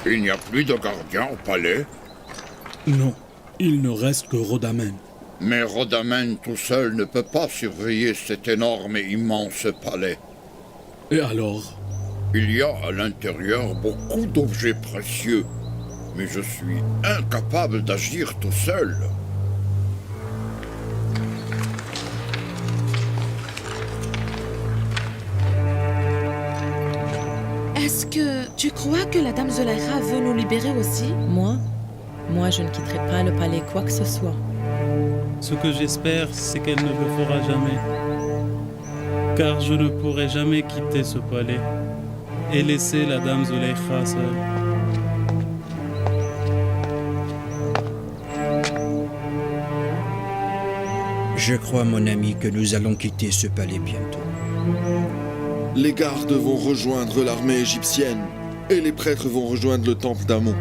Il n'y a plus de gardien au palais. Non, il ne reste que Rhodamen. Mais Rhodamen tout seul ne peut pas surveiller cet énorme et immense palais. Et alors? Il y a à l'intérieur beaucoup d'objets précieux, mais je suis incapable d'agir tout seul. Est-ce que tu crois que la dame Zulaikha veut nous libérer aussi? Moi, je ne quitterai pas le palais quoi que ce soit. Ce que j'espère, c'est qu'elle ne le fera jamais. Car je ne pourrai jamais quitter ce palais et laisser la dame Zulaikha seule. Je crois, mon ami, que nous allons quitter ce palais bientôt. Les gardes vont rejoindre l'armée égyptienne et les prêtres vont rejoindre le temple d'Amon.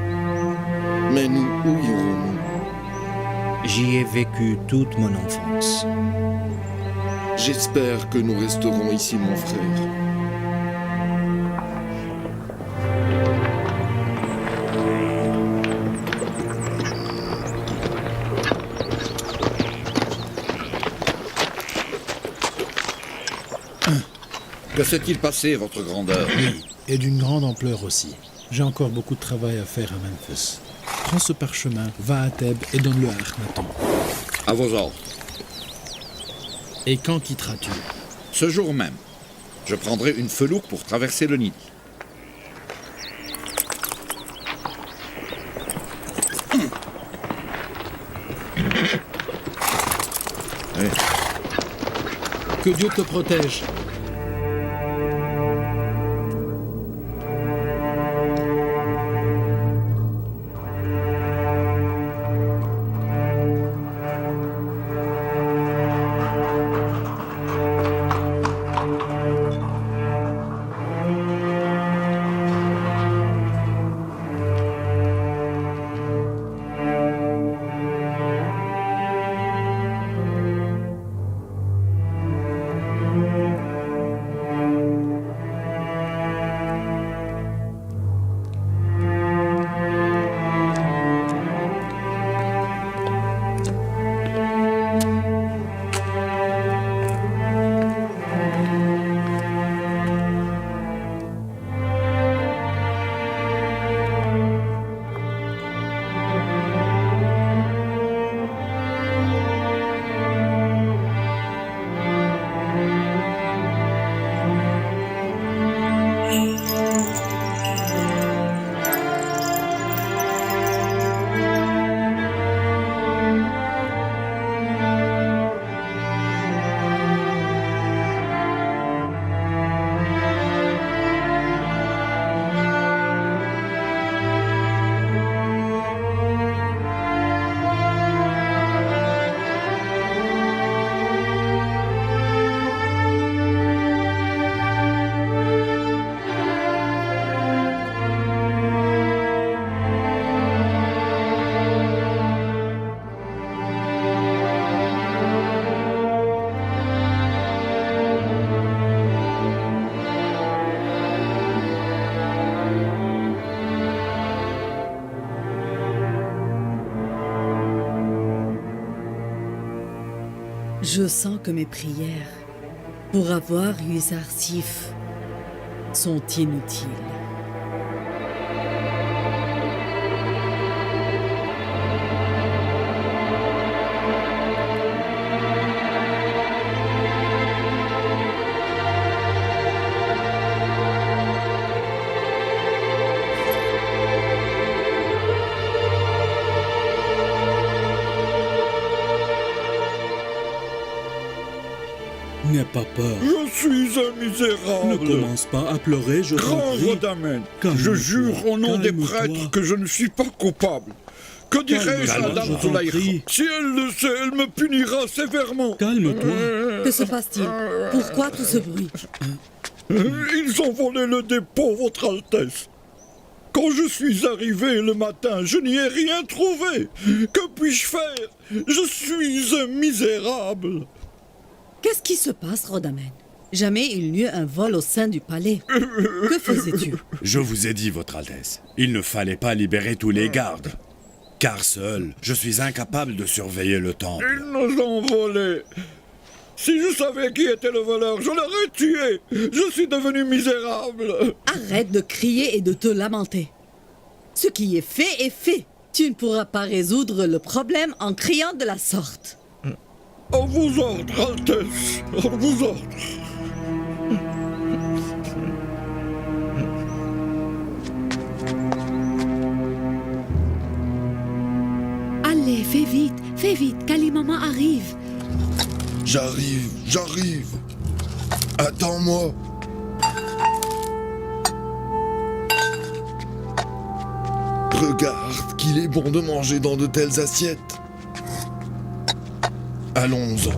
Mais nous, où irons-nous? J'y ai vécu toute mon enfance. J'espère que nous resterons ici, mon frère. Que s'est-il passé, votre grandeur? Oui, et d'une grande ampleur aussi. J'ai encore beaucoup de travail à faire à Memphis. Prends ce parchemin, va à Thèbes et donne-le à Akhenaton. À vos ordres. Et quand quitteras-tu? Ce jour même, je prendrai une felouque pour traverser le Nil. Que Dieu te protège. Je sens que mes prières pour avoir eu Zarsif sont inutiles. N'aie pas peur. Je suis un misérable. Ne commence pas à pleurer, je t'en Grand prie. Rhodamen, Calme-toi, je jure au nom des calme-toi. prêtres que je ne suis pas coupable. Que dirais-je à Calme-toi, Dame je t'en Zulaikha? prie. Si elle le sait, elle me punira sévèrement. Calme-toi. Que se passe-t-il? Pourquoi tout ce bruit? Ils ont volé le dépôt, Votre Altesse. Quand je suis arrivé le matin, je n'y ai rien trouvé. Que puis-je faire? Je suis un misérable. Qu'est-ce qui se passe, Rhodamen? Jamais il n'y eut un vol au sein du palais. Que faisais-tu? Je vous ai dit, Votre Altesse, il ne fallait pas libérer tous les gardes. Car seul, je suis incapable de surveiller le temple. Ils nous ont volés. Si je savais qui était le voleur, je l'aurais tué. Je suis devenu misérable. Arrête de crier et de te lamenter. Ce qui est fait est fait. Tu ne pourras pas résoudre le problème en criant de la sorte. On vous ordre, Altesse. On vous ordre. Allez, fais vite, Kalimama arrive. J'arrive. Attends-moi. Regarde qu'il est bon de manger dans de telles assiettes. Allons-en.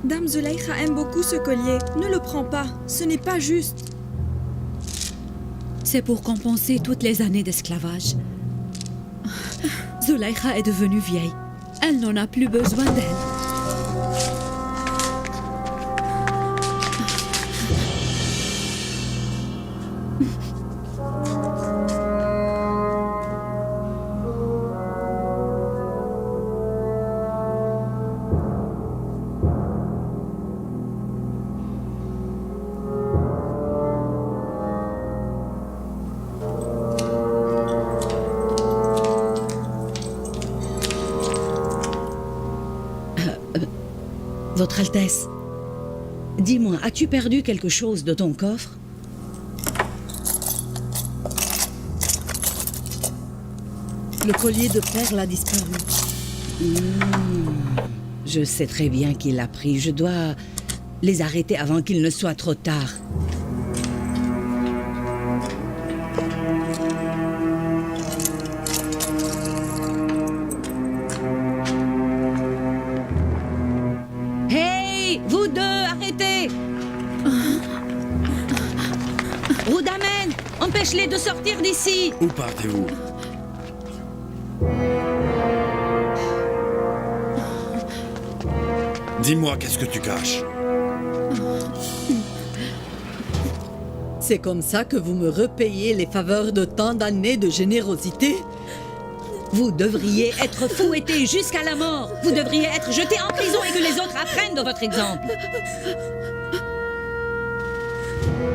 Dame Zulaikha aime beaucoup ce collier. Ne le prends pas, ce n'est pas juste. C'est pour compenser toutes les années d'esclavage. Zulaikha est devenue vieille. Elle n'en a plus besoin d'elle. Votre Altesse, dis-moi, as-tu perdu quelque chose de ton coffre? Le collier de perles a disparu. Je sais très bien qu'il l'a pris. Je dois les arrêter avant qu'il ne soit trop tard. Vous deux, arrêtez! Roudamen, empêche-les de sortir d'ici! Où partez-vous? Dis-moi, qu'est-ce que tu caches? C'est comme ça que vous me repayez les faveurs de tant d'années de générosité? Vous devriez être fouettés jusqu'à la mort. Vous devriez être jetés en prison et que les autres apprennent de votre exemple.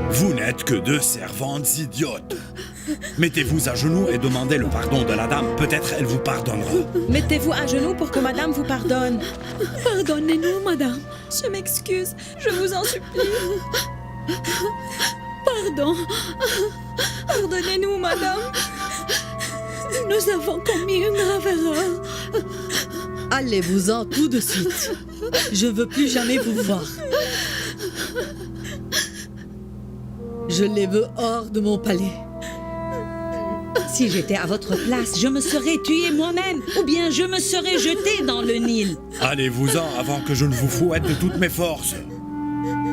Vous n'êtes que deux servantes idiotes. Mettez-vous à genoux et demandez le pardon de la dame. Peut-être elle vous pardonnera. Mettez-vous à genoux pour que madame vous pardonne. Pardonnez-nous, madame. Je m'excuse, je vous en supplie. Pardon. Pardonnez-nous, madame. Nous avons commis une grave erreur. Allez-vous-en tout de suite. Je veux plus jamais vous voir. Je les veux hors de mon palais. Si j'étais à votre place, je me serais tuée moi-même, ou bien je me serais jetée dans le Nil. Allez-vous-en avant que je ne vous fouette de toutes mes forces.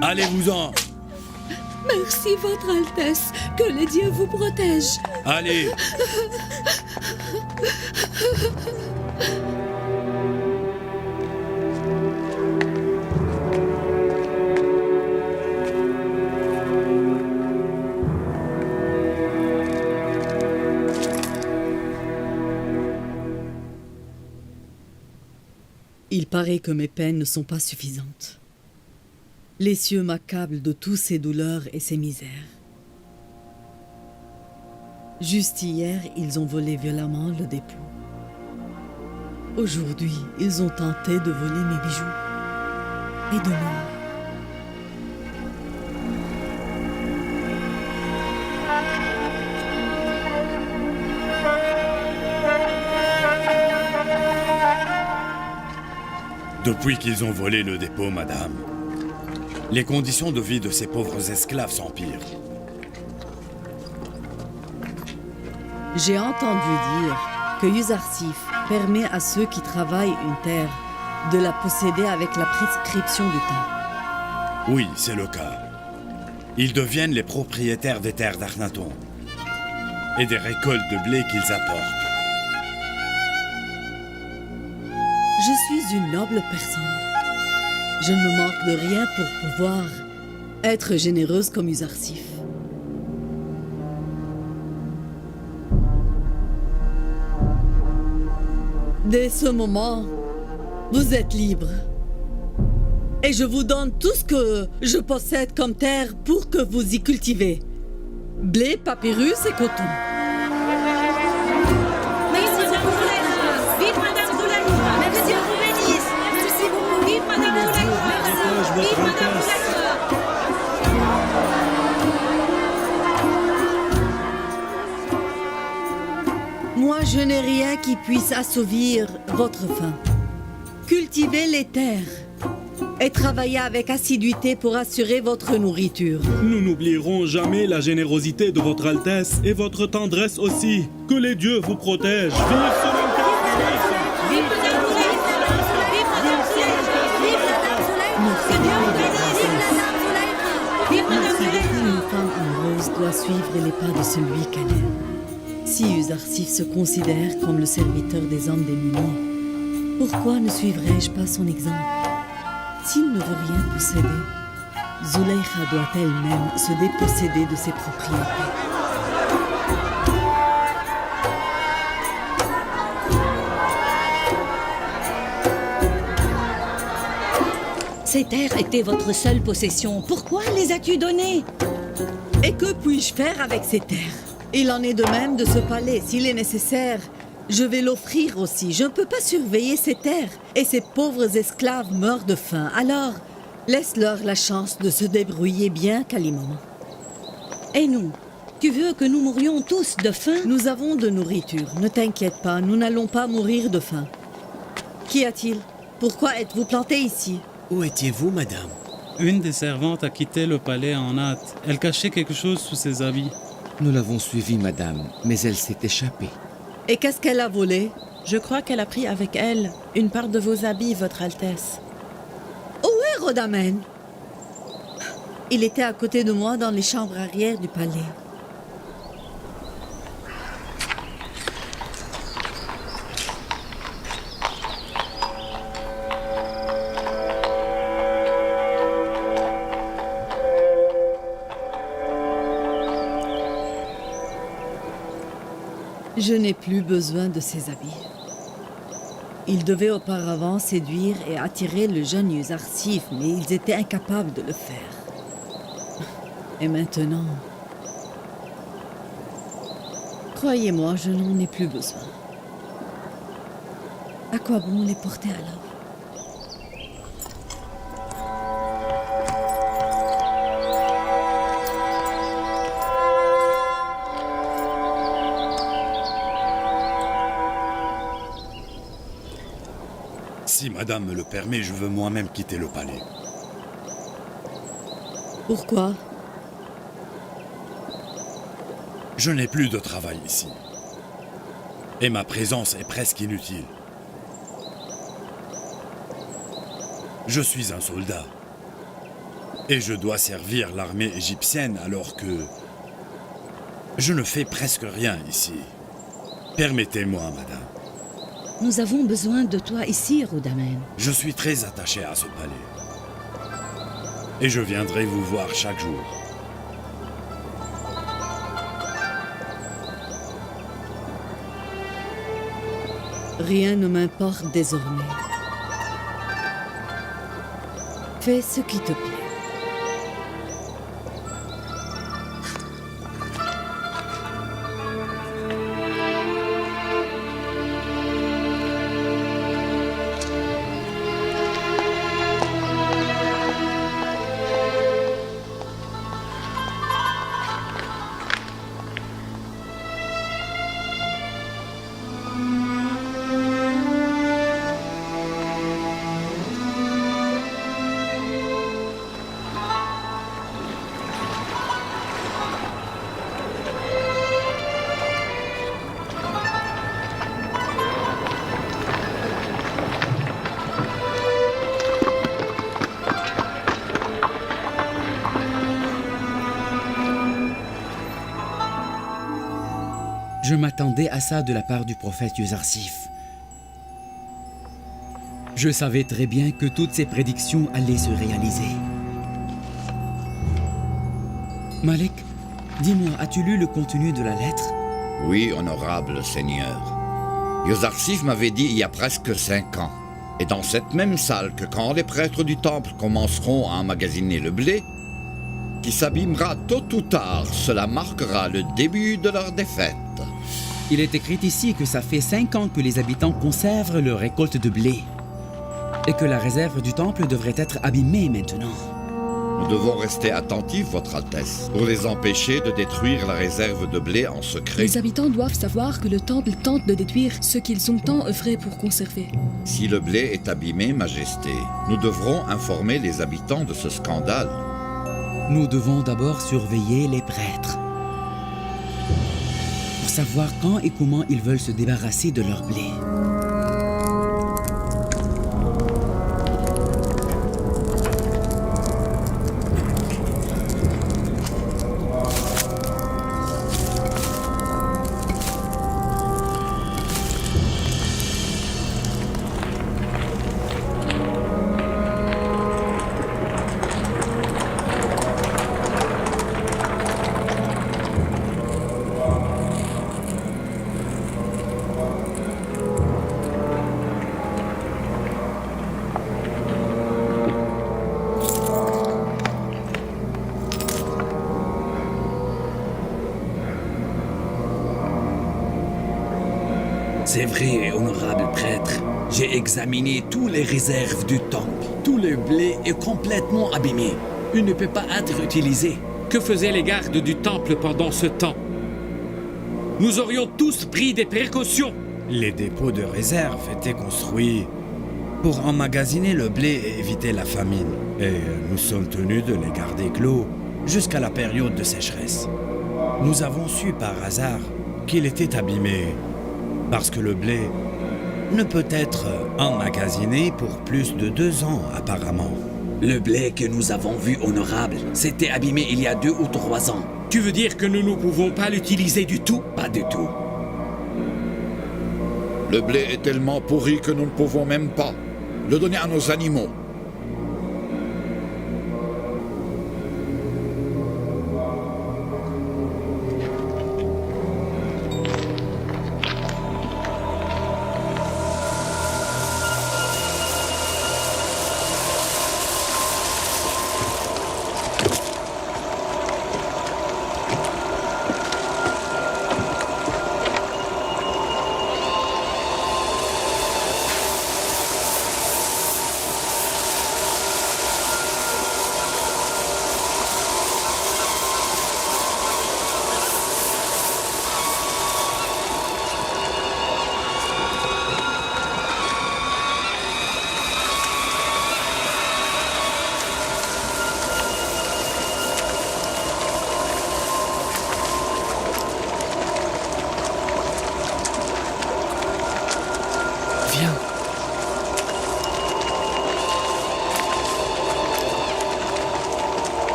Allez-vous-en. Merci, Votre Altesse. Que les dieux vous protègent. Allez. Il paraît que mes peines ne sont pas suffisantes. Les cieux m'accablent de toutes ces douleurs et ces misères. Juste hier, ils ont volé violemment le dépôt. Aujourd'hui, ils ont tenté de voler mes bijoux. Et demain... Depuis qu'ils ont volé le dépôt, madame, les conditions de vie de ces pauvres esclaves s'empirent. J'ai entendu dire que Yuzarsif permet à ceux qui travaillent une terre de la posséder avec la prescription du temps. Oui, c'est le cas. Ils deviennent les propriétaires des terres d'Arnaton et des récoltes de blé qu'ils apportent. Je suis une noble personne. Je ne me manque de rien pour pouvoir être généreuse comme Usarsif. Dès ce moment, vous êtes libre. Et je vous donne tout ce que je possède comme terre pour que vous y cultivez. Blé, papyrus et coton. Merci beaucoup, Zulaïkha. Vive Madame Zulaïkha. Que Dieu vous bénisse. Merci beaucoup. Vive Madame Zulaïkha. Vive Madame Zulaïkha. Moi, je n'ai rien qui puisse assouvir votre faim. Cultivez les terres et travaillez avec assiduité pour assurer votre nourriture. Nous n'oublierons jamais la générosité de votre Altesse et votre tendresse aussi. Que les dieux vous protègent. Vive Solanka! Vive Madame Zulaïkha. Vive Madame Zulaïkha. Vive Madame Zulaïkha. Que Dieu vous bénisse. Vive Madame Zulaïkha. Une femme amoureuse doit suivre les pas de celui qu'elle aime. Si Usarsif se considère comme le serviteur des hommes démunis, pourquoi ne suivrais-je pas son exemple? S'il ne veut rien posséder, Zulaïkha doit elle-même se déposséder de ses propriétés. Ces terres étaient votre seule possession. Pourquoi les as-tu données? Et que puis-je faire avec ces terres? Il en est de même de ce palais. S'il est nécessaire, je vais l'offrir aussi. Je ne peux pas surveiller ces terres. Et ces pauvres esclaves meurent de faim. Alors, laisse-leur la chance de se débrouiller bien calmement. Et nous? Tu veux que nous mourions tous de faim? Nous avons de nourriture. Ne t'inquiète pas, nous n'allons pas mourir de faim. Qu'y a-t-il? Pourquoi êtes-vous planté ici? Où étiez-vous, madame? Une des servantes a quitté le palais en hâte. Elle cachait quelque chose sous ses habits. Nous l'avons suivie, madame, mais elle s'est échappée. Et qu'est-ce qu'elle a volé? Je crois qu'elle a pris avec elle une part de vos habits, Votre Altesse. Où est Rodamène? Il était à côté de moi dans les chambres arrière du palais. Je n'ai plus besoin de ces habits. Ils devaient auparavant séduire et attirer le jeune Usarsif, mais ils étaient incapables de le faire. Et maintenant... Croyez-moi, je n'en ai plus besoin. À quoi bon les porter alors? Si madame me le permet, je veux moi-même quitter le palais. Pourquoi? Je n'ai plus de travail ici. Et ma présence est presque inutile. Je suis un soldat. Et je dois servir l'armée égyptienne alors que... je ne fais presque rien ici. Permettez-moi, madame. Nous avons besoin de toi ici, Rodamène. Je suis très attaché à ce palais. Et je viendrai vous voir chaque jour. Rien ne m'importe désormais. Fais ce qui te plaît. Je m'attendais à ça de la part du prophète Yuzarsif. Je savais très bien que toutes ces prédictions allaient se réaliser. Malik, dis-moi, as-tu lu le contenu de la lettre? Oui, honorable Seigneur. Yuzarsif m'avait dit il y a presque 5 ans. Et dans cette même salle que quand les prêtres du temple commenceront à emmagasiner le blé, qui s'abîmera tôt ou tard, cela marquera le début de leur défaite. Il est écrit ici que ça fait 5 ans que les habitants conservent leur récolte de blé et que la réserve du temple devrait être abîmée maintenant. Nous devons rester attentifs, Votre Altesse, pour les empêcher de détruire la réserve de blé en secret. Les habitants doivent savoir que le temple tente de détruire ce qu'ils ont tant œuvré pour conserver. Si le blé est abîmé, Majesté, nous devrons informer les habitants de ce scandale. Nous devons d'abord surveiller les prêtres pour savoir quand et comment ils veulent se débarrasser de leur blé. C'est vrai, honorable prêtre. J'ai examiné toutes les réserves du temple. Tout le blé est complètement abîmé. Il ne peut pas être utilisé. Que faisaient les gardes du temple pendant ce temps? Nous aurions tous pris des précautions. Les dépôts de réserve étaient construits pour emmagasiner le blé et éviter la famine. Et nous sommes tenus de les garder clos jusqu'à la période de sécheresse. Nous avons su par hasard qu'il était abîmé parce que le blé ne peut être emmagasiné pour plus de 2 ans apparemment. Le blé que nous avons vu, honorable, s'était abîmé il y a 2 ou 3 ans. Tu veux dire que nous ne pouvons pas l'utiliser du tout? Pas du tout. Le blé est tellement pourri que nous ne pouvons même pas le donner à nos animaux.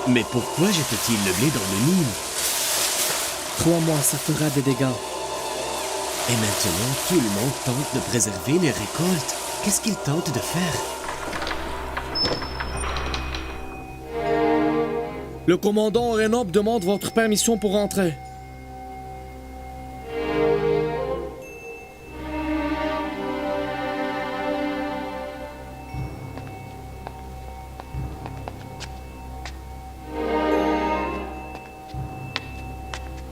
Mais pourquoi jette-t-il le blé dans le Nil? 3 mois, ça fera des dégâts. Et maintenant, tout le monde tente de préserver les récoltes. Qu'est-ce qu'il tente de faire? Le commandant Renob demande votre permission pour entrer.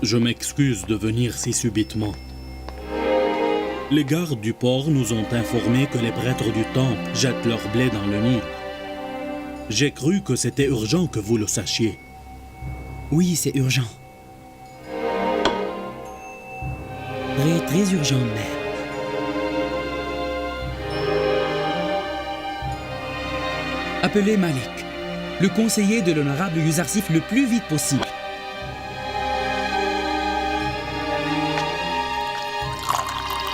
Je m'excuse de venir si subitement. Les gardes du port nous ont informé que les prêtres du temple jettent leur blé dans le Nil. J'ai cru que c'était urgent que vous le sachiez. Oui, c'est urgent. Très, très urgent même. Appelez Malik, le conseiller de l'honorable Yuzarsif, le plus vite possible.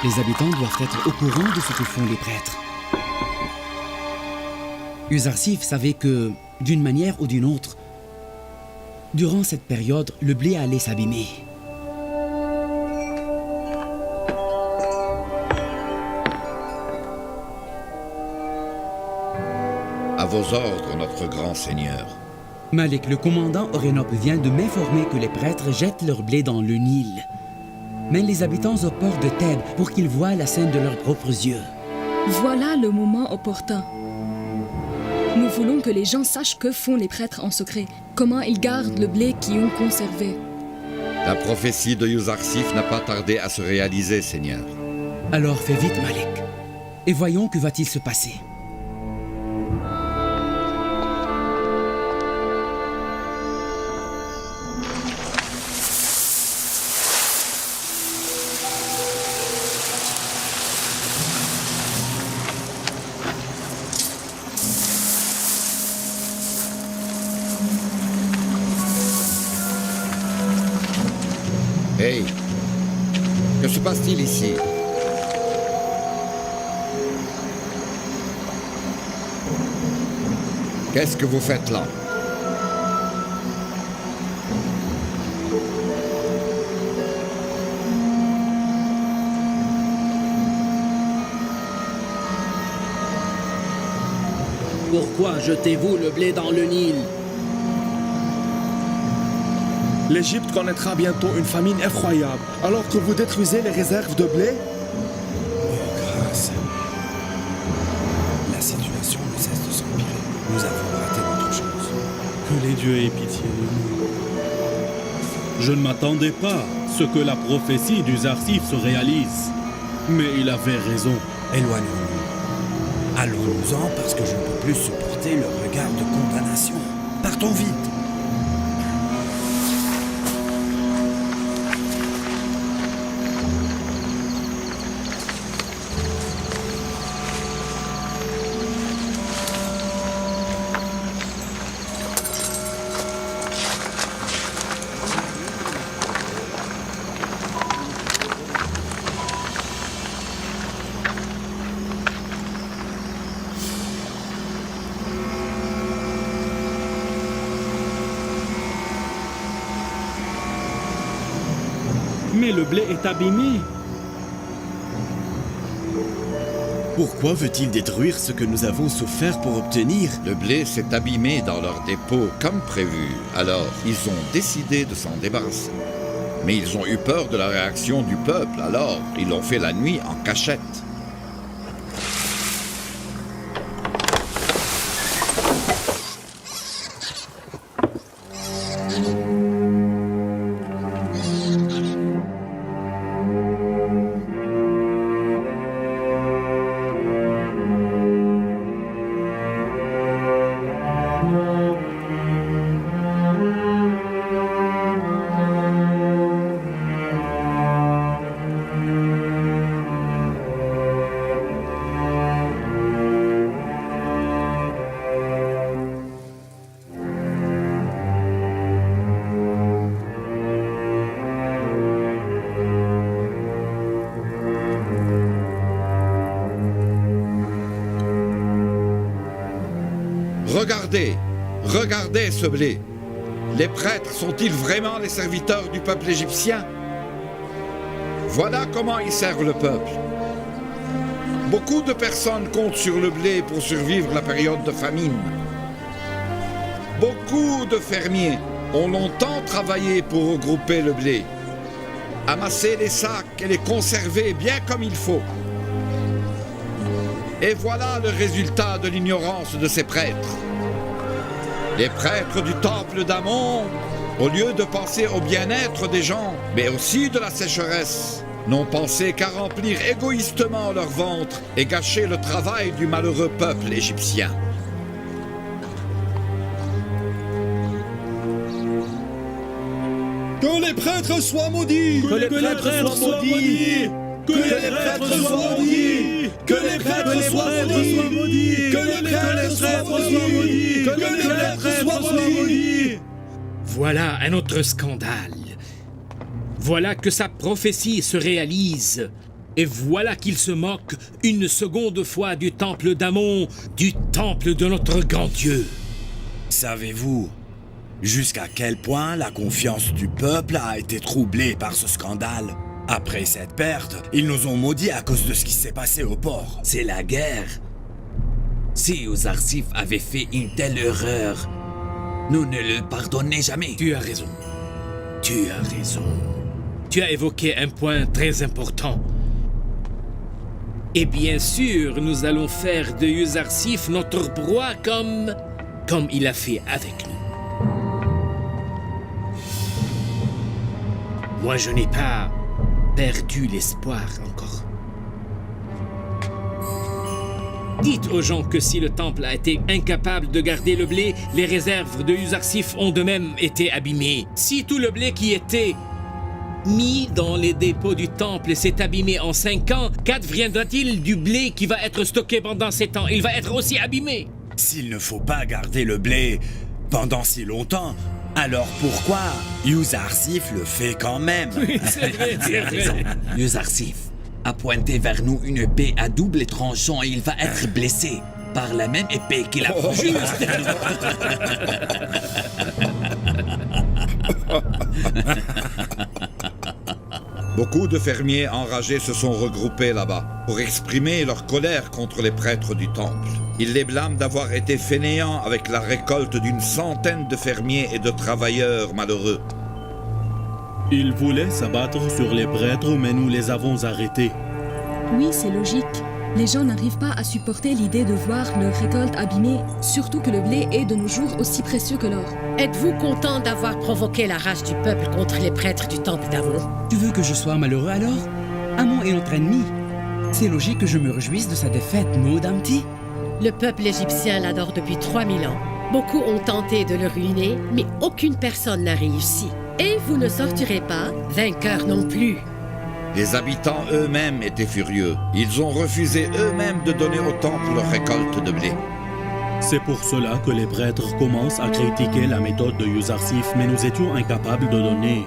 Les habitants doivent être au courant de ce que font les prêtres. Uzarsif savait que, d'une manière ou d'une autre, durant cette période, le blé allait s'abîmer. À vos ordres, notre grand seigneur. Malik, le commandant Orénop, vient de m'informer que les prêtres jettent leur blé dans le Nil. Mène les habitants au port de Thèbes pour qu'ils voient la scène de leurs propres yeux. Voilà le moment opportun. Nous voulons que les gens sachent que font les prêtres en secret, comment ils gardent le blé qu'ils ont conservé. La prophétie de Uzarsif n'a pas tardé à se réaliser, Seigneur. Alors fais vite, Malik. Et voyons que va-t-il se passer. Hey, que se passe-t-il ici? Qu'est-ce que vous faites là? Pourquoi jetez-vous le blé dans le Nil? L'Égypte connaîtra bientôt une famine effroyable, alors que vous détruisez les réserves de blé? Grâce. La situation ne cesse de s'empirer. Nous avons raté notre chance. Que les dieux aient pitié de nous. Je ne m'attendais pas à ce que la prophétie d'Uzarsif se réalise. Mais il avait raison. Éloignons-nous. Allons-nous-en parce que je ne peux plus supporter le regard de condamnation. Partons vite. Mais le blé est abîmé. Pourquoi veut-il détruire ce que nous avons souffert pour obtenir? Le blé s'est abîmé dans leur dépôt comme prévu. Alors, ils ont décidé de s'en débarrasser. Mais ils ont eu peur de la réaction du peuple, alors ils l'ont fait la nuit en cachette. Regardez ce blé. Les prêtres sont-ils vraiment les serviteurs du peuple égyptien? Voilà comment ils servent le peuple. Beaucoup de personnes comptent sur le blé pour survivre la période de famine. Beaucoup de fermiers ont longtemps travaillé pour regrouper le blé, amasser les sacs et les conserver bien comme il faut. Et voilà le résultat de l'ignorance de ces prêtres. Les prêtres du temple d'Amon, au lieu de penser au bien-être des gens, mais aussi de la sécheresse, n'ont pensé qu'à remplir égoïstement leur ventre et gâcher le travail du malheureux peuple égyptien. Que les prêtres soient maudits! Que les prêtres soient maudits! Que les prêtres soient maudits! Que les prêtres soient maudits! Que les prêtres soient maudits! Que les prêtres soient maudits! Voilà un autre scandale. Voilà que sa prophétie se réalise. Et voilà qu'il se moque une seconde fois du temple d'Amon, du temple de notre grand Dieu. Savez-vous jusqu'à quel point la confiance du peuple a été troublée par ce scandale? Après cette perte, ils nous ont maudits à cause de ce qui s'est passé au port. C'est la guerre. Si Uzarsif avait fait une telle erreur, nous ne le pardonnons jamais. Tu as raison. Tu as raison. Tu as évoqué un point très important. Et bien sûr, nous allons faire de Uzarsif notre proie comme il a fait avec nous. Moi, je n'ai pas perdu l'espoir encore. Dites aux gens que si le temple a été incapable de garder le blé, les réserves de Uzarsif ont de même été abîmées. Si tout le blé qui était mis dans les dépôts du temple s'est abîmé en 5 ans, qu'adviendra-t-il du blé qui va être stocké pendant 7 ans? Il va être aussi abîmé. S'il ne faut pas garder le blé pendant si longtemps, alors pourquoi Uzarsif le fait quand même? Oui, c'est vrai, c'est vrai. Uzarsif a pointé vers nous une épée à double tranchant et il va être blessé par la même épée qu'il a pointée. Beaucoup de fermiers enragés se sont regroupés là-bas pour exprimer leur colère contre les prêtres du temple. Ils les blâment d'avoir été fainéants avec la récolte d'une centaine de fermiers et de travailleurs malheureux. Ils voulaient s'abattre sur les prêtres, mais nous les avons arrêtés. Oui, c'est logique. Les gens n'arrivent pas à supporter l'idée de voir leur récolte abîmée, surtout que le blé est de nos jours aussi précieux que l'or. Êtes-vous content d'avoir provoqué la rage du peuple contre les prêtres du temple d'Amon? Tu veux que je sois malheureux alors? Amon est notre ennemi. C'est logique que je me réjouisse de sa défaite, non, Damti? Le peuple égyptien l'adore depuis 3000 ans. Beaucoup ont tenté de le ruiner, mais aucune personne n'a réussi. Et vous ne sortirez pas vainqueur non plus. Les habitants eux-mêmes étaient furieux. Ils ont refusé eux-mêmes de donner au temple leur récolte de blé. C'est pour cela que les prêtres commencent à critiquer la méthode de Uzarsif, mais nous étions incapables de donner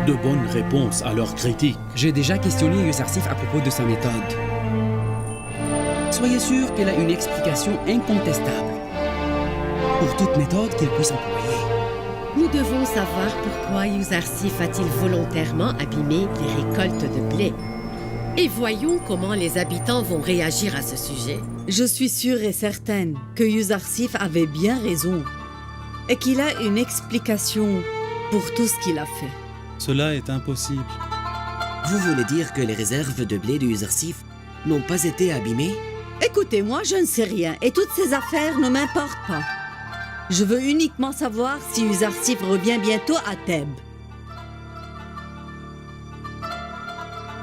de bonnes réponses à leurs critiques. J'ai déjà questionné Uzarsif à propos de sa méthode. Soyez sûr qu'elle a une explication incontestable pour toute méthode qu'il puisse employer. Nous devons savoir pourquoi Uzarsif a-t-il volontairement abîmé les récoltes de blé. Et voyons comment les habitants vont réagir à ce sujet. Je suis sûre et certaine que Uzarsif avait bien raison et qu'il a une explication pour tout ce qu'il a fait. Cela est impossible. Vous voulez dire que les réserves de blé de Uzarsif n'ont pas été abîmées? Écoutez, moi je ne sais rien et toutes ces affaires ne m'importent pas. Je veux uniquement savoir si Uzarsif revient bientôt à Thèbes.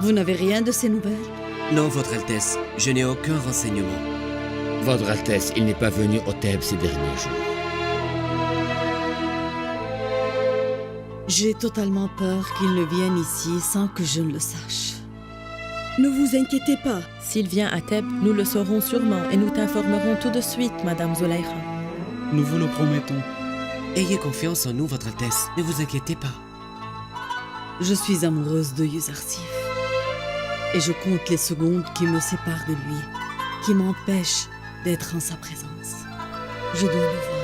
Vous n'avez rien de ces nouvelles? Non, Votre Altesse, je n'ai aucun renseignement. Votre Altesse, il n'est pas venu au Thèbes ces derniers jours. J'ai totalement peur qu'il ne vienne ici sans que je ne le sache. Ne vous inquiétez pas. S'il vient à Thèbes, nous le saurons sûrement et nous t'informerons tout de suite, Madame Zulaykha. Nous vous le promettons. Ayez confiance en nous, Votre Altesse. Ne vous inquiétez pas. Je suis amoureuse de Uzarsif. Et je compte les secondes qui me séparent de lui, qui m'empêchent d'être en sa présence. Je dois le voir.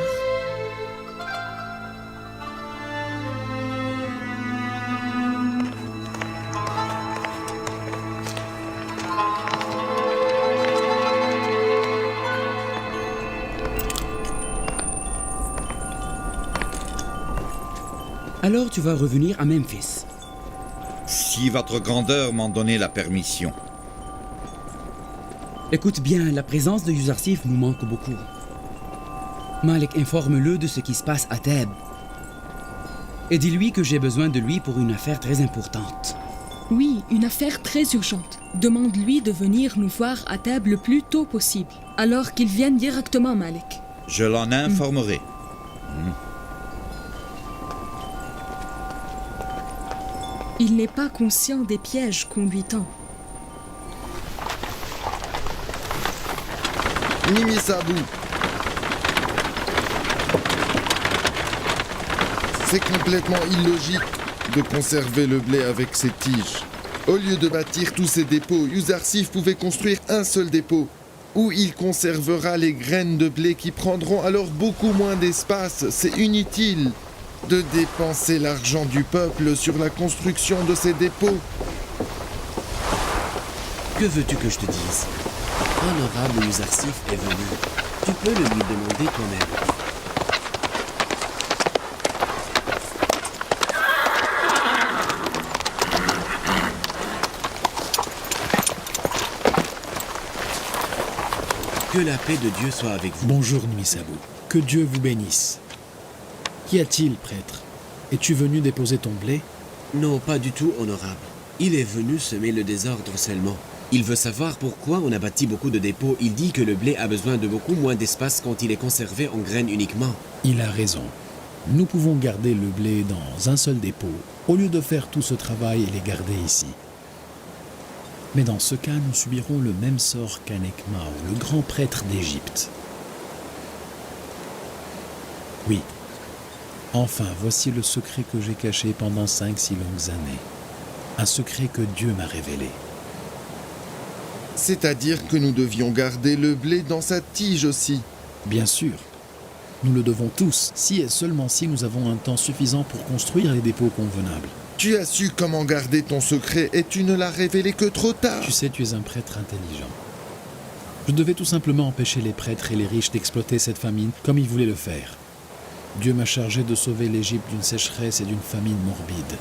Alors tu vas revenir à Memphis. Si votre grandeur m'en donnait la permission. Écoute bien, la présence de Uzarsif nous manque beaucoup. Malik, informe-le de ce qui se passe à Thèbes. Et dis-lui que j'ai besoin de lui pour une affaire très importante. Oui, une affaire très urgente. Demande-lui de venir nous voir à Thèbes le plus tôt possible, alors qu'il vienne directement, Malik. Je l'en informerai. Il n'est pas conscient des pièges qu'on lui tend. Mimi Sabou. C'est complètement illogique de conserver le blé avec ses tiges. Au lieu de bâtir tous ces dépôts, Yuzarsif pouvait construire un seul dépôt, où il conservera les graines de blé qui prendront alors beaucoup moins d'espace. C'est inutile de dépenser l'argent du peuple sur la construction de ces dépôts. Que veux-tu que je te dise? Honorable Yuzarsif est venu. Tu peux le lui demander toi-même. Que la paix de Dieu soit avec vous. Bonjour Numisabou, que Dieu vous bénisse. Qu'y a-t-il, prêtre? Es-tu venu déposer ton blé? Non, pas du tout, honorable. Il est venu semer le désordre seulement. Il veut savoir pourquoi on a bâti beaucoup de dépôts. Il dit que le blé a besoin de beaucoup moins d'espace quand il est conservé en graines uniquement. Il a raison. Nous pouvons garder le blé dans un seul dépôt, au lieu de faire tout ce travail et les garder ici. Mais dans ce cas, nous subirons le même sort qu'Anekmao, le grand prêtre d'Égypte. Oui. Enfin, voici le secret que j'ai caché pendant 5 si longues années. Un secret que Dieu m'a révélé. C'est-à-dire que nous devions garder le blé dans sa tige aussi. Bien sûr. Nous le devons tous, si et seulement si nous avons un temps suffisant pour construire les dépôts convenables. Tu as su comment garder ton secret et tu ne l'as révélé que trop tard. Tu sais, tu es un prêtre intelligent. Je devais tout simplement empêcher les prêtres et les riches d'exploiter cette famine comme ils voulaient le faire. Dieu m'a chargé de sauver l'Égypte d'une sécheresse et d'une famine morbide.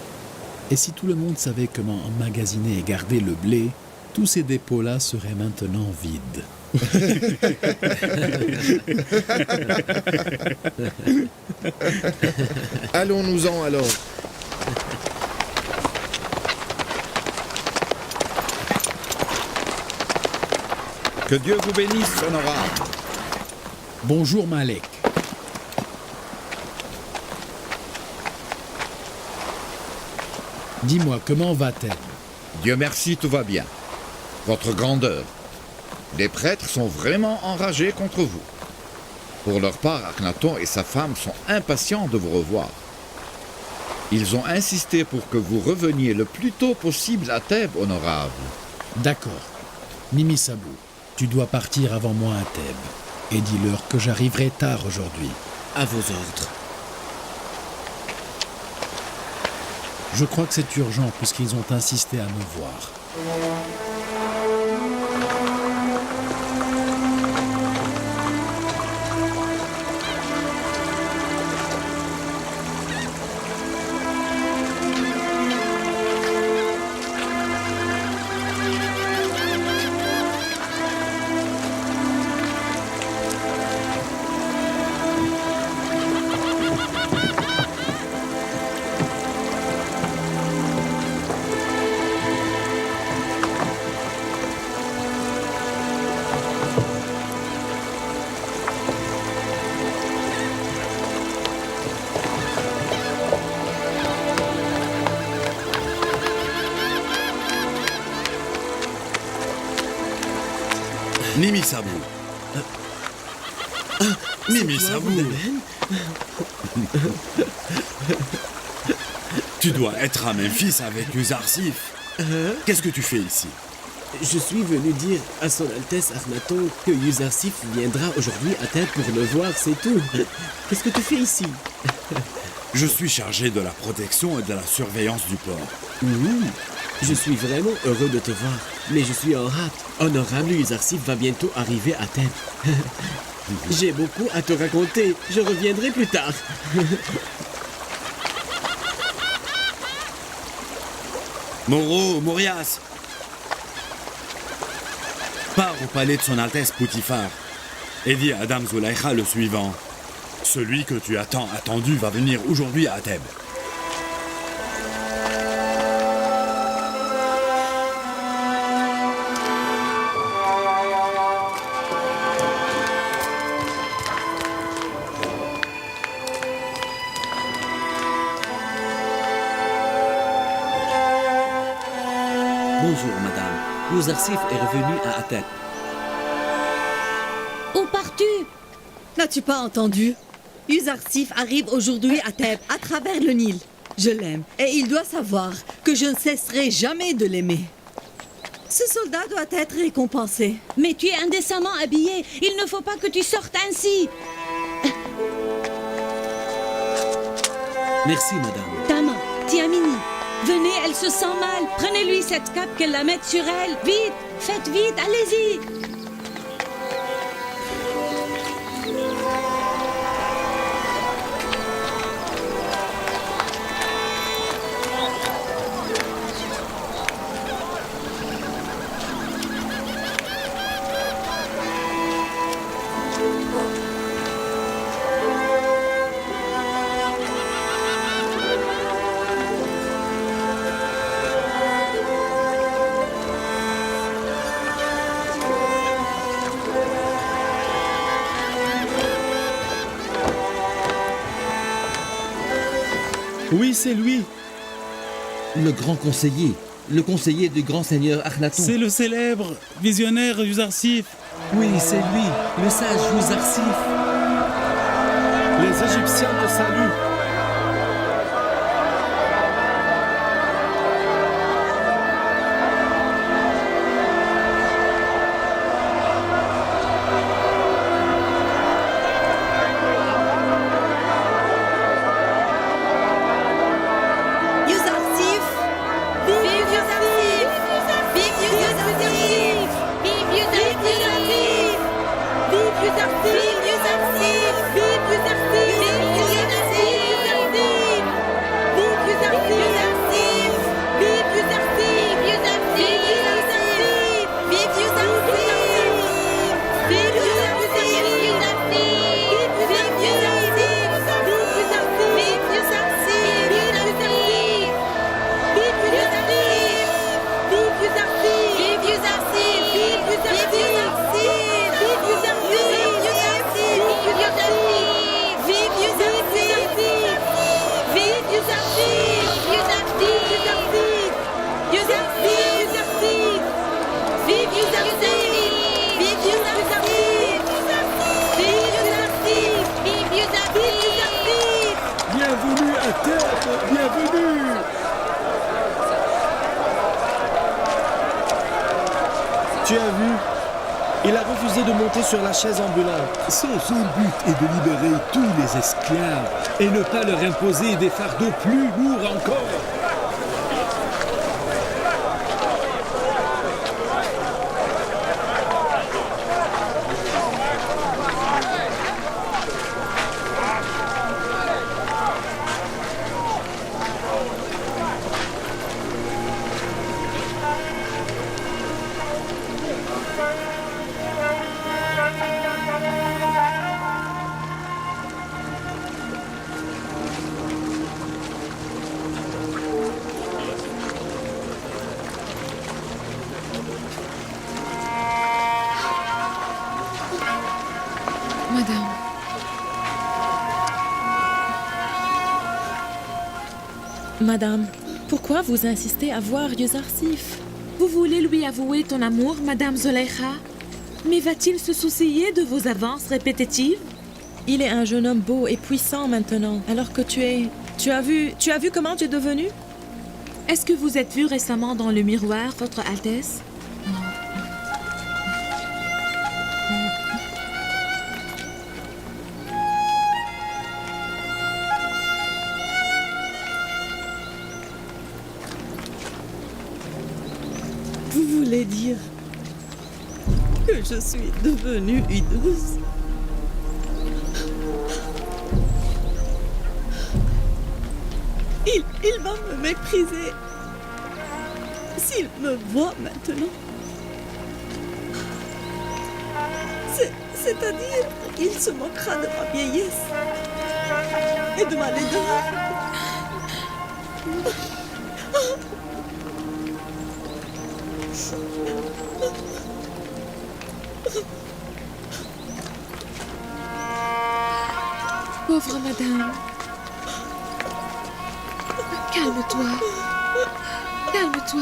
Et si tout le monde savait comment emmagasiner et garder le blé, tous ces dépôts-là seraient maintenant vides. Allons-nous-en alors. Que Dieu vous bénisse, honorable. Bonjour Malek. Dis-moi, comment va-t-elle? Dieu merci, tout va bien. Votre grandeur. Les prêtres sont vraiment enragés contre vous. Pour leur part, Akhenaton et sa femme sont impatients de vous revoir. Ils ont insisté pour que vous reveniez le plus tôt possible à Thèbes, honorable. D'accord. Numisabou, tu dois partir avant moi à Thèbes. Et dis-leur que j'arriverai tard aujourd'hui. À vos ordres. Je crois que c'est urgent puisqu'ils ont insisté à me voir. Numisabou. Numisabou. Tu dois être à Memphis avec Yuzarsif. Qu'est-ce que tu fais ici? Je suis venu dire à son Altesse Akhenaton que Yuzarsif viendra aujourd'hui à Thèbes pour le voir, c'est tout. Qu'est-ce que tu fais ici? Je suis chargé de la protection et de la surveillance du port. Je suis vraiment heureux de te voir, mais je suis en hâte. Honorable Yuzarsif va bientôt arriver à Thèbes. J'ai beaucoup à te raconter. Je reviendrai plus tard. Moro, Morias, pars au palais de son Altesse Poutifar et dis à Dame Zulaïcha le suivant. Celui que tu as tant attendu va venir aujourd'hui à Thèbes. Bonjour, madame. Yuzarsif est revenu à Athènes. Où pars-tu? N'as-tu pas entendu? Yuzarsif arrive aujourd'hui à Thèbes, à travers le Nil. Je l'aime et il doit savoir que je ne cesserai jamais de l'aimer. Ce soldat doit être récompensé. Mais tu es indécemment habillée. Il ne faut pas que tu sortes ainsi. Merci, madame. Tama, Tiamini, venez, elle se sent mal. Prenez-lui cette cape, qu'elle la mette sur elle. Vite, faites vite, allez-y. Oui, c'est lui. Le grand conseiller. Le conseiller du grand seigneur Akhenaton. C'est le célèbre visionnaire Yuzarsif. Oui, c'est lui, le sage Yuzarsif. Les Égyptiens te saluent. Bienvenue à Thèbes, bienvenue. Tu as vu? Il a refusé de monter sur la chaise ambulante. Son seul but est de libérer tous les esclaves et ne pas leur imposer des fardeaux plus lourds encore. Madame. Madame, pourquoi vous insistez à voir Yuzarsif? Vous voulez lui avouer ton amour, Madame Zoleïcha? Mais va-t-il se soucier de vos avances répétitives? Il est un jeune homme beau et puissant maintenant, alors que Tu as vu comment tu es devenu? Est-ce que vous êtes vu récemment dans le miroir, Votre Altesse? Vous voulez dire que je suis devenue hideuse? Il va me mépriser s'il me voit maintenant. C'est-à-dire qu'il se moquera de ma vieillesse et de ma laideur. Pauvre madame. Calme-toi. Calme-toi.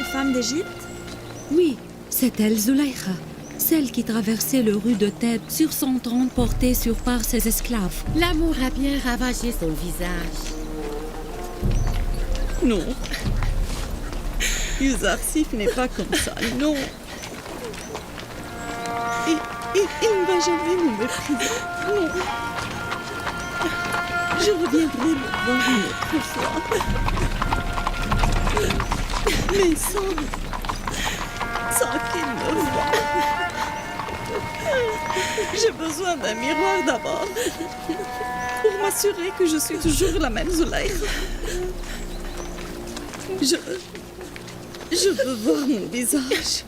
belle femme d'Égypte? Oui, c'est elle, Zuleika. Celle qui traversait le rue de Thèbes sur son trône porté sur par ses esclaves. L'amour a bien ravagé son visage. Non. Yuzarsif n'est pas comme ça, non. Il ne va jamais me mépriser. Non. Je reviendrai le voir une autre fois. Mais sans qu'il me voie. J'ai besoin d'un miroir d'abord. Pour m'assurer que je suis toujours la même Zuleika. Je veux voir mon visage.